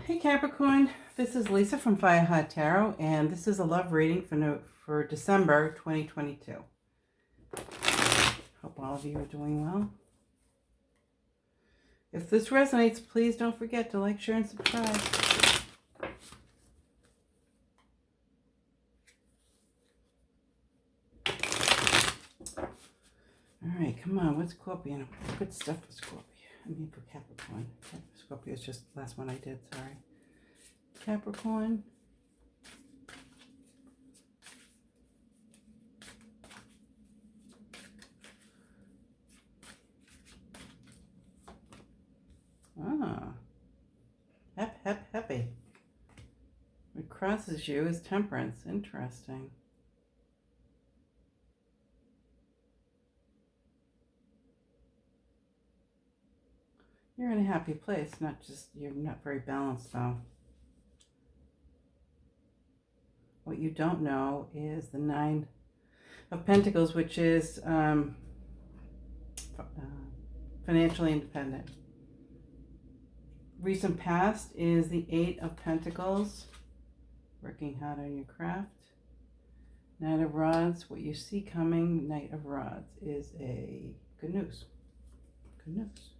Hey Capricorn, this is Lisa from Fire Heart Tarot, and this is a love reading for December 2022. Hope all of you are doing well. If this resonates, please don't forget to like, share, and subscribe. All right, come on, what's Scorpion? Good stuff for Scorpio. For Capricorn. Scorpio is just the last one I did, sorry. Capricorn. Ah. Happy. What crosses you is Temperance. Interesting. You're in a happy place, you're not very balanced though. What you don't know is the Nine of Pentacles, which is financially independent. Recent past is the Eight of Pentacles, working hard on your craft. Knight of Rods, what you see coming, Knight of Rods, is a good news. Good news.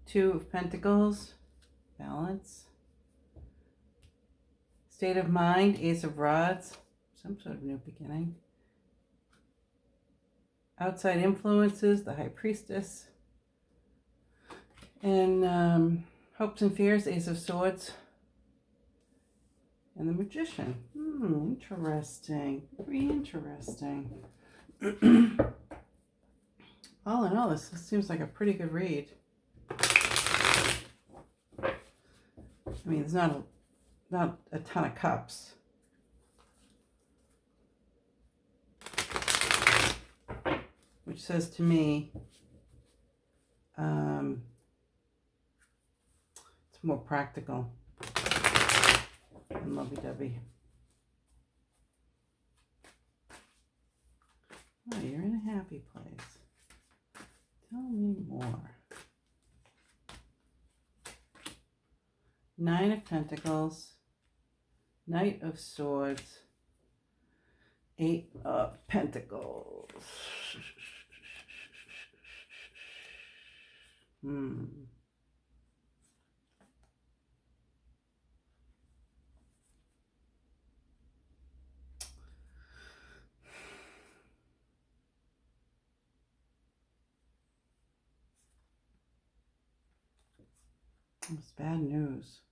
Two of Pentacles, balance. State of mind, Ace of Rods, some sort of new beginning. Outside influences, the High Priestess. And hopes and fears, Ace of Swords. And the Magician. Interesting. Very interesting. All in all, this seems like a pretty good read. I mean, there's not a ton of cups. Which says to me, it's more practical than lovey-dovey. Oh, you're in a happy place. Tell me more. Nine of Pentacles, Knight of Swords, Eight of Pentacles. It's bad news.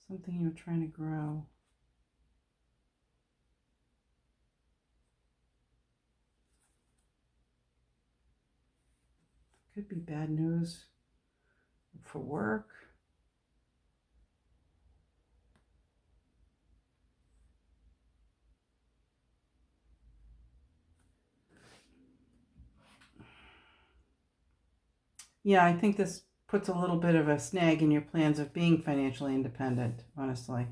Something you're trying to grow. Could be bad news for work. Yeah, I think this puts a little bit of a snag in your plans of being financially independent, honestly.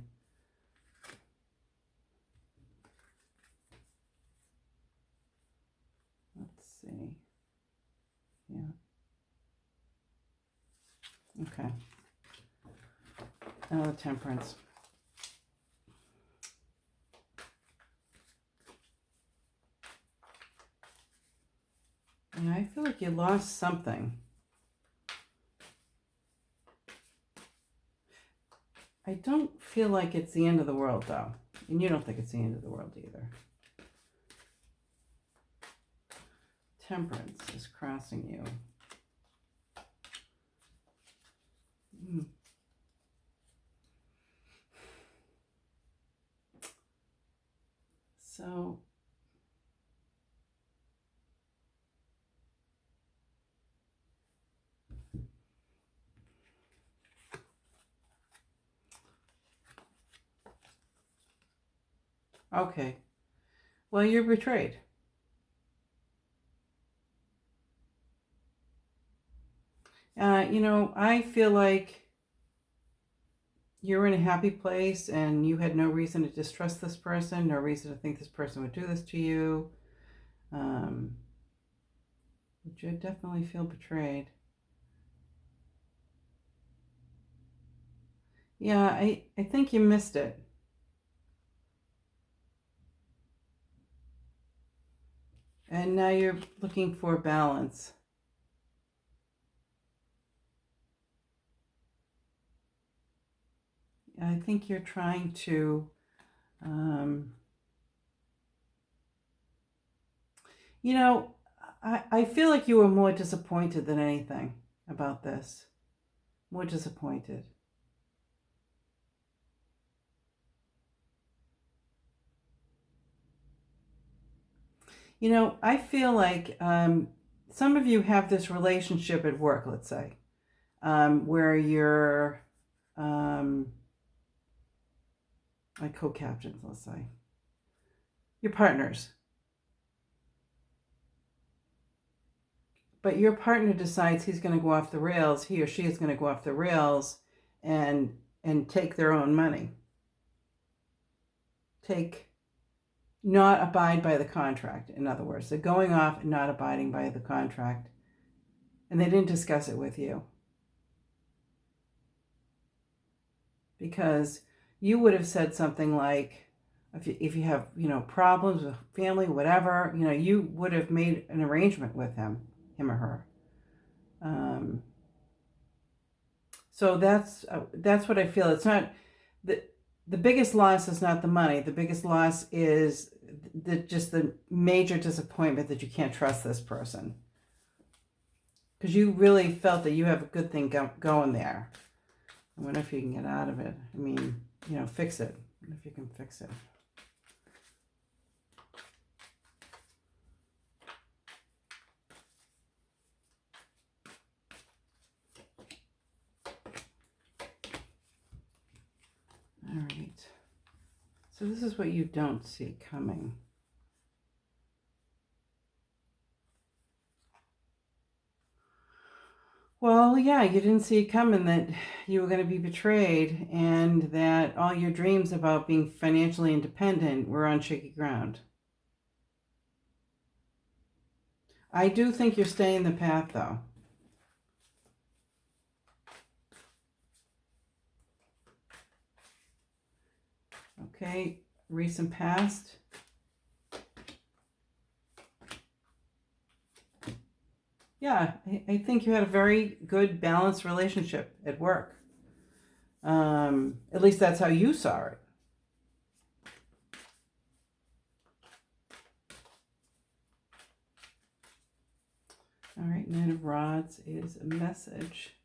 Let's see. Yeah. Okay. Now the Temperance. Yeah, I feel like you lost something. I don't feel like it's the end of the world, though. And you don't think it's the end of the world either. Temperance is crossing you. So, okay. Well, you're betrayed. I feel like you're in a happy place and you had no reason to distrust this person, no reason to think this person would do this to you. But you definitely feel betrayed. Yeah, I think you missed it. And now you're looking for balance. I think you're trying to, you know, I feel like you were more disappointed than anything about this. More disappointed. You know, I feel like some of you have this relationship at work, let's say, where you're like co-captains, let's say, your partners. But your partner decides he's going to go off the rails, he or she is going to go off the rails and take their own money. Not abide by the contract, in other words. They're going off and not abiding by the contract. And they didn't discuss it with you. Because you would have said something like, if you have, problems with family, whatever, you would have made an arrangement with him or her. So that's what I feel. It's not the biggest loss is not the money. The biggest loss is just the major disappointment that you can't trust this person. Because you really felt that you have a good thing going there. I wonder if you can get out of it. I mean, fix it. If you can fix it. All right. So this is what you don't see coming. Well, yeah, you didn't see it coming that you were going to be betrayed and that all your dreams about being financially independent were on shaky ground. I do think you're staying the path, though. Okay, recent past. Yeah, I think you had a very good, balanced relationship at work. At least that's how you saw it. All right, Knight of Rods is a message.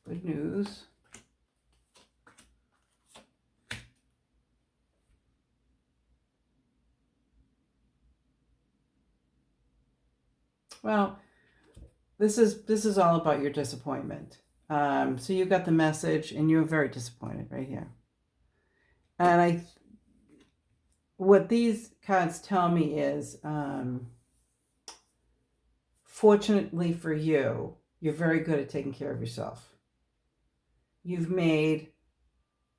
Good news. Well, this is all about your disappointment. So you got the message, and you're very disappointed right here. And what these cards tell me is, fortunately for you, you're very good at taking care of yourself. You've made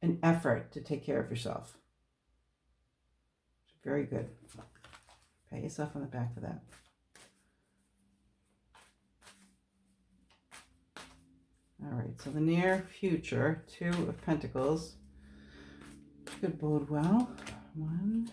an effort to take care of yourself. Very good. Pat yourself on the back for that. All right, so the near future, 2 of Pentacles. Could bode well. 1.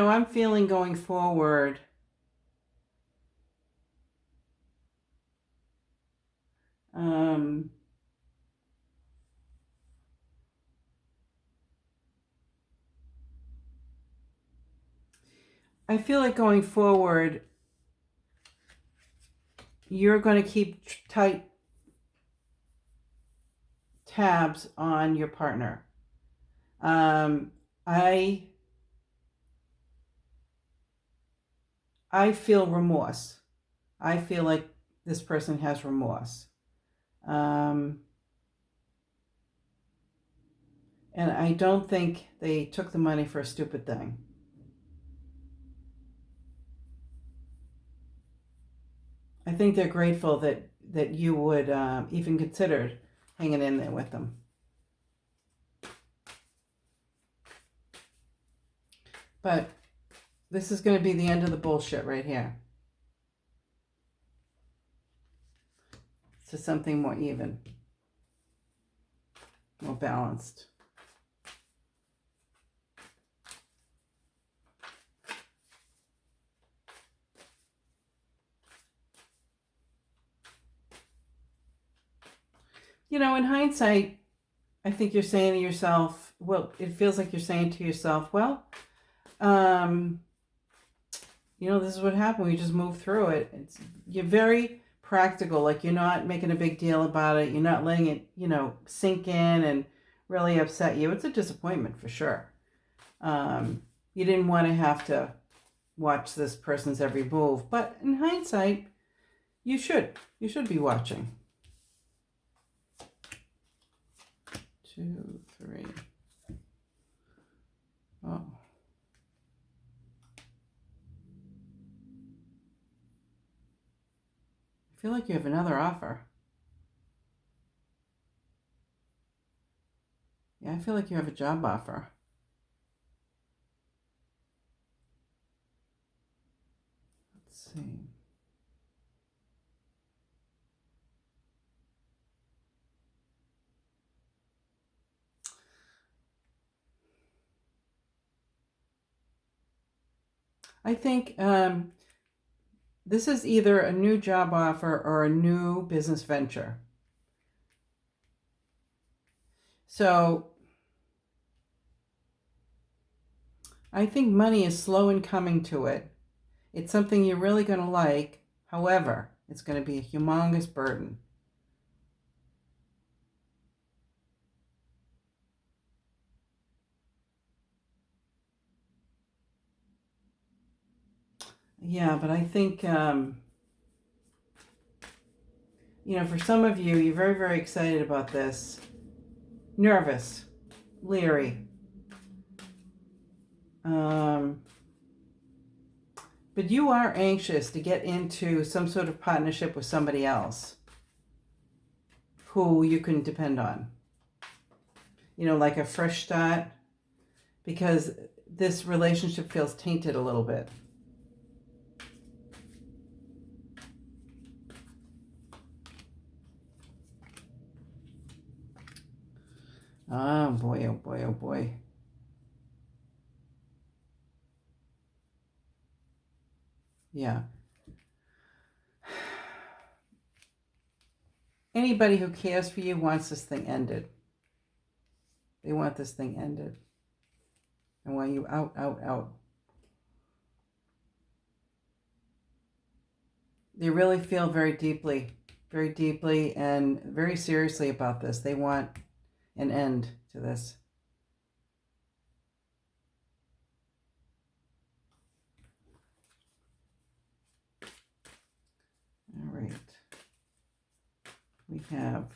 I'm feeling going forward. I feel like going forward, you're going to keep tight tabs on your partner. I feel remorse. I feel like this person has remorse. And I don't think they took the money for a stupid thing. I think they're grateful that you would even consider hanging in there with them. But this is going to be the end of the bullshit right here. To something more even, more balanced. You know, in hindsight, I think you're saying to yourself, well, it feels like you're saying to yourself, well, you know, this is what happened. We just moved through it. You're very practical. Like, you're not making a big deal about it. You're not letting it, you know, sink in and really upset you. It's a disappointment for sure. You didn't want to have to watch this person's every move. But in hindsight, you should. You should be watching. 2, 3. Oh. I feel like you have another offer. Yeah, I feel like you have a job offer. Let's see. I think this is either a new job offer or a new business venture. So I think money is slow in coming to it. It's something you're really going to like. However, it's going to be a humongous burden. Yeah, but I think, you know, for some of you, you're very, very excited about this. Nervous, leery. But you are anxious to get into some sort of partnership with somebody else who you can depend on. You know, like a fresh start, because this relationship feels tainted a little bit. Oh boy, oh boy, oh boy. Yeah. Anybody who cares for you wants this thing ended. They want this thing ended. They want you out, out, out. They really feel very deeply and very seriously about this. They want an end to this. All right. We have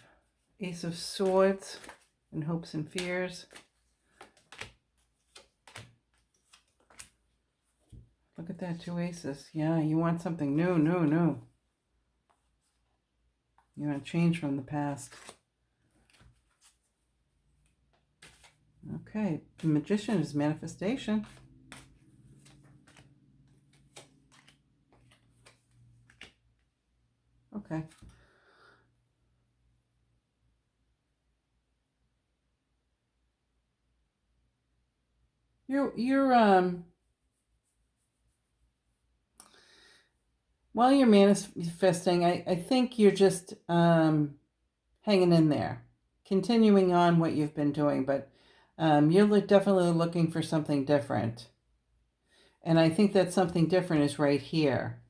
Ace of Swords and Hopes and Fears. Look at that, 2 aces. Yeah, you want something new, new, new. You want to change from the past. Okay, the Magician is manifestation. Okay. You're while you're manifesting, I think you're just hanging in there, continuing on what you've been doing, but you're definitely looking for something different. And I think that something different is right here.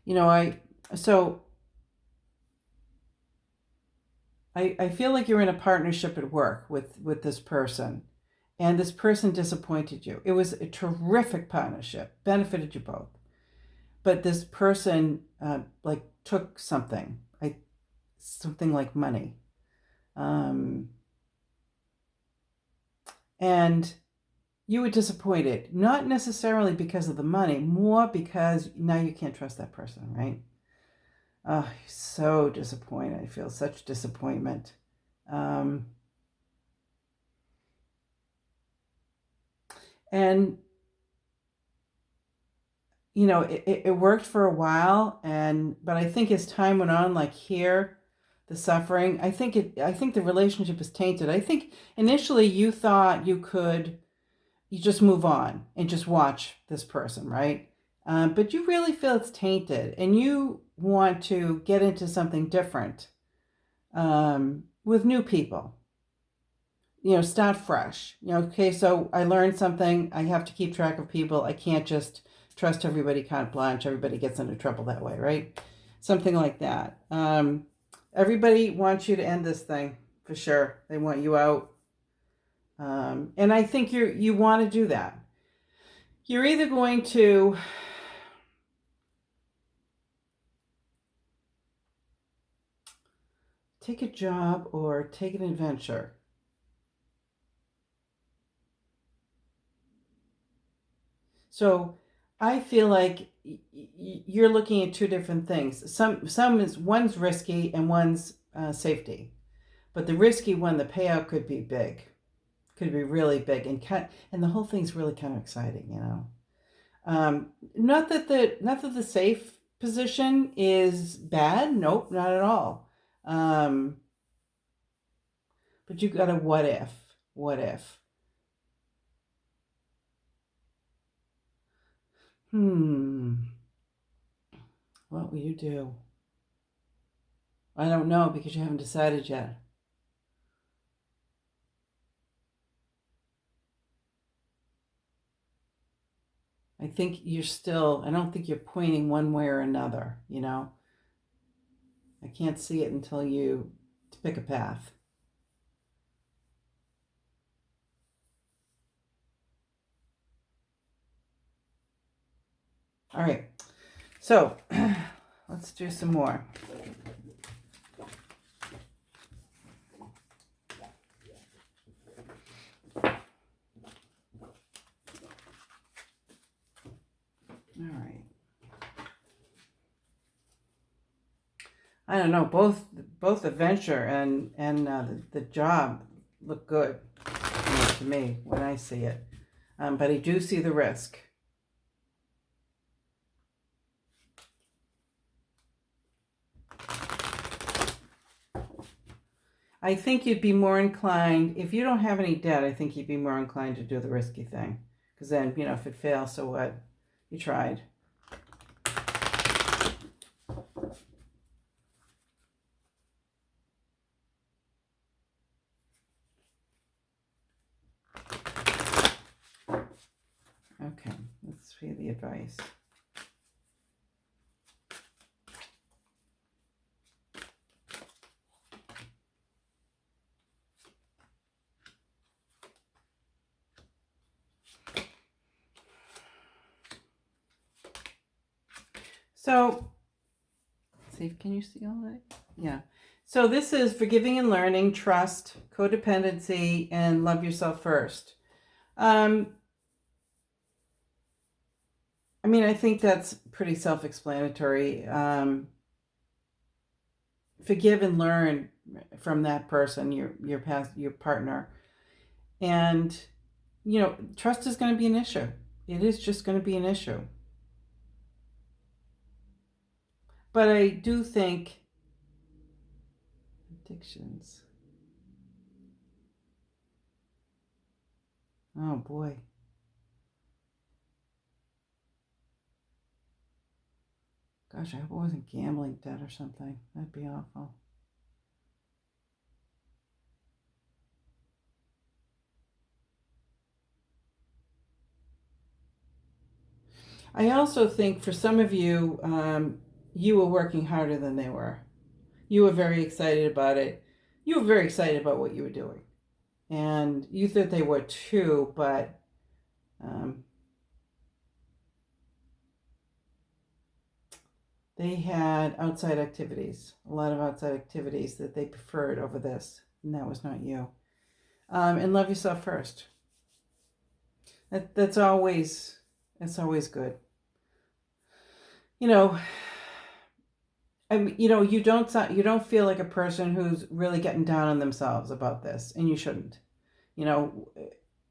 You know, I feel like you're in a partnership at work with this person, and this person disappointed you. It was a terrific partnership, benefited you both, but this person like took something. something like money. And you were disappointed, not necessarily because of the money, more because now you can't trust that person, right? Oh, so disappointed. I feel such disappointment. And you know, it worked for a while, but I think as time went on, like here, the suffering, I think the relationship is tainted. I think initially you thought you just move on and just watch this person, right? But you really feel it's tainted, and you want to get into something different, with new people. You know, start fresh. You know, okay, so I learned something. I have to keep track of people. I can't just trust everybody carte blanche. Everybody gets into trouble that way, right? Something like that. Everybody wants you to end this thing for sure. They want you out. And I think you want to do that. You're either going to take a job or take an adventure. So I feel like you're looking at two different things. One's risky and one's safety. But the risky one, the payout could be big, could be really big, and the whole thing's really kind of exciting, you know. Not that the safe position is bad. Nope, not at all. But you got a what if? What if? What will you do? I don't know because you haven't decided yet. I don't think you're pointing one way or another, you know. I can't see it until you pick a path. All right, so let's do some more. All right. I don't know. Both adventure and the job look good, you know, to me when I see it. But I do see the risk. I think you'd be more inclined, if you don't have any debt, I think you'd be more inclined to do the risky thing. Because then, you know, if it fails, so what? You tried. Okay, let's see the advice. So, let's see, can you see all that? Yeah. So this is forgiving and learning, trust, codependency, and love yourself first. I mean, I think that's pretty self-explanatory. Forgive and learn from that person, your partner, and you know, trust is going to be an issue. It is just going to be an issue. But I do think addictions. Oh boy. Gosh, I hope it wasn't gambling debt or something. That'd be awful. I also think for some of you, you were working harder than they were. You were very excited about it. You were very excited about what you were doing. And you thought they were too, but They had outside activities, a lot of outside activities that they preferred over this, and that was not you. And love yourself first. That's always good. You know, you don't feel like a person who's really getting down on themselves about this, and you shouldn't.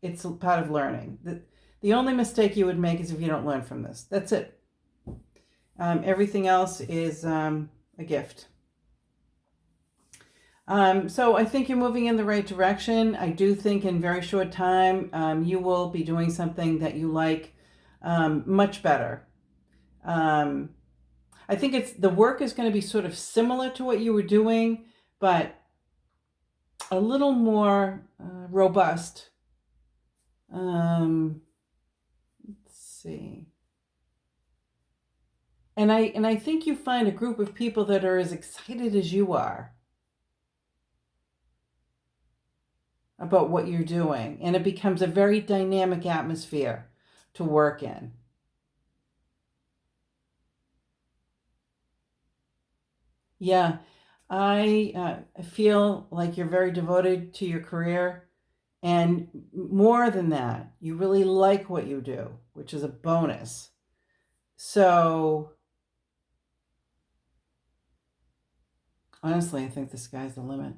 It's part of learning. The only mistake you would make is if you don't learn from this. That's it. Everything else is a gift. So I think you're moving in the right direction. I do think in very short time, you will be doing something that you like much better. I think the work is going to be sort of similar to what you were doing, but a little more robust. Let's see. And I think you find a group of people that are as excited as you are about what you're doing, and it becomes a very dynamic atmosphere to work in. Yeah, I feel like you're very devoted to your career, and more than that, you really like what you do, which is a bonus. So honestly, I think the sky's the limit.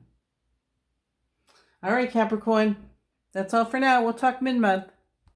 All right, Capricorn, that's all for now. We'll talk mid-month.